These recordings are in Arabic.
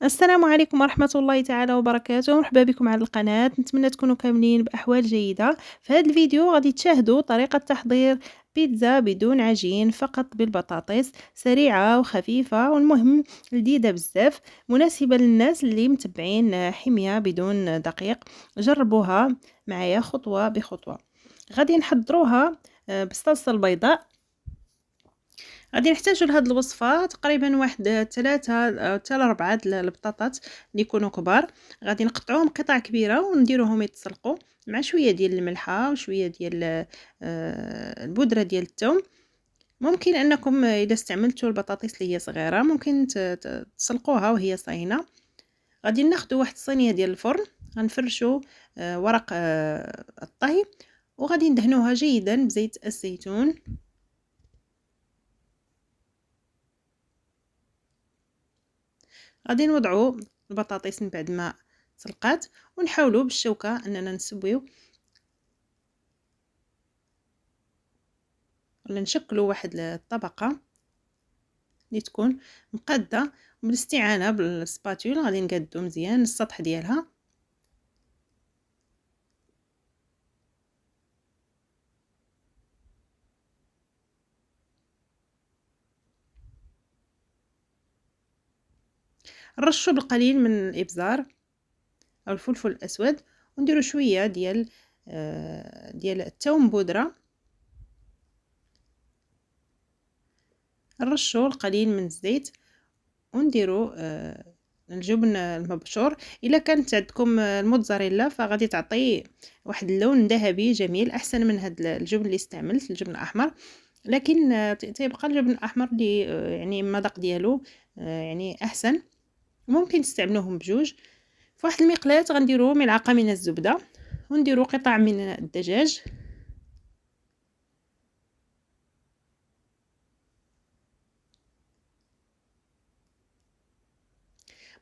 السلام عليكم ورحمة الله تعالى وبركاته، مرحبا بكم على القناة. نتمنى تكونوا كاملين بأحوال جيدة. في هذا الفيديو غادي تشاهدوا طريقة تحضير بيتزا بدون عجين، فقط بالبطاطس، سريعة وخفيفة، والمهم لذيذة بزاف، مناسبة للناس اللي متبعين حمية بدون دقيق. جربوها معايا خطوة بخطوة. غادي نحضروها بالصلصة البيضاء. غادي نحتاجو لهاد الوصفة تقريبا واحد 3 حتى 4 البطاطات اللي يكونوا كبار. غادي نقطعوهم قطع كبيرة ونديروهم يتسلقوا مع شوية ديال الملحة وشوية ديال البودرة ديال الثوم. ممكن انكم اذا استعملتوا البطاطس اللي هي صغيرة ممكن تسلقوها وهي صاينة. غادي ناخدو واحد الصينية ديال الفرن، غنفرشو ورق الطهي، وغادي ندهنوها جيدا بزيت الزيتون. غادي نوضعوا البطاطس من بعد ما سلقات، ونحاولوا بالشوكه اننا نسويو ولا نشكلوا واحد الطبقه اللي تكون مقاده، وبالاستعانه بالسباتول غادي نقادو مزيان السطح ديالها. نرشوا بالقليل من الابزار او الفلفل الاسود، ونديروا شويه ديال الثوم بودره. نرشوا القليل من الزيت، ونديروا الجبن المبشور. الا كانت عندكم الموتزاريلا فغادي تعطي واحد اللون ذهبي جميل احسن من هاد الجبن اللي استعملت، الجبن الاحمر. لكن تيبقى الجبن الاحمر اللي يعني المذاق ديالو يعني احسن. ممكن تستعملوهم بجوج. في واحد المقلاة غنديروا ملعقه من الزبده، ونديروا قطع من الدجاج.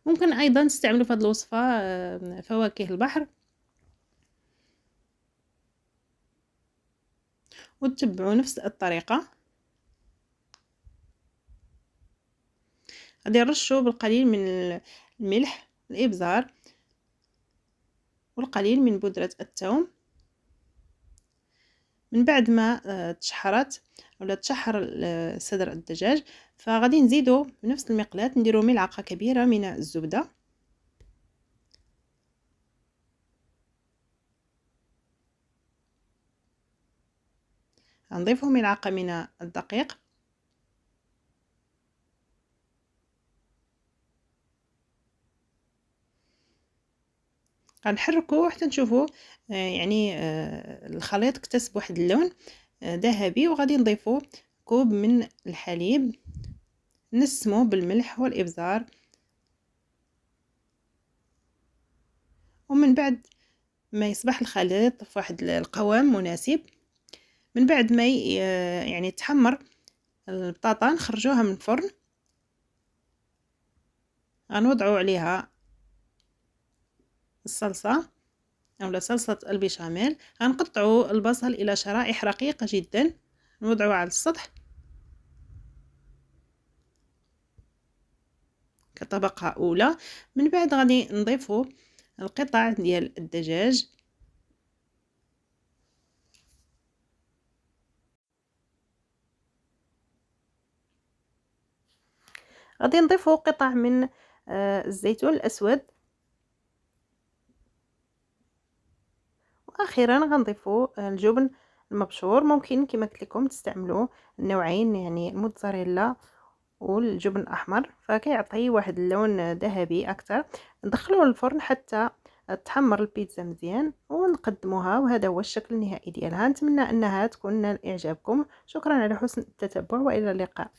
ممكن ايضا تستعملوا في هذه الوصفه فواكه البحر، وتتبعوا نفس الطريقه. غادي نرشوا بالقليل من الملح، الابزار، والقليل من بودرة الثوم. من بعد ما تشحرت ولا تشحر صدر الدجاج، فغادي نزيدو بنفس المقلاة نديرو ملعقة كبيرة من الزبدة، غنضيفو ملعقة من الدقيق، غنحركو حتى نشوفو يعني الخليط اكتسب واحد اللون ذهبي. وغادي نضيفو كوب من الحليب، نسمو بالملح والابزار. ومن بعد ما يصبح الخليط في واحد القوام مناسب، من بعد ما يعني تحمر البطاطا نخرجوها من الفرن. غنوضعوا عليها الصلصة اولا صلصة البيشاميل. غنقطعوا البصل الى شرائح رقيقة جدا، نوضعوه على السطح كطبقة اولى. من بعد غادي نضيفوا القطع ديال الدجاج، غادي نضيفوا قطع من الزيتون الاسود، واخيرا غنضيفوا الجبن المبشور. ممكن كما قلت لكم تستعملوا النوعين، يعني الموتزاريلا والجبن الاحمر، فكيعطي واحد اللون ذهبي اكثر. ندخلوه للفرن حتى تحمر البيتزا مزيان ونقدموها، وهذا هو الشكل النهائي ديالها. نتمنى انها تكون نال اعجابكم. شكرا على حسن التتبع والى اللقاء.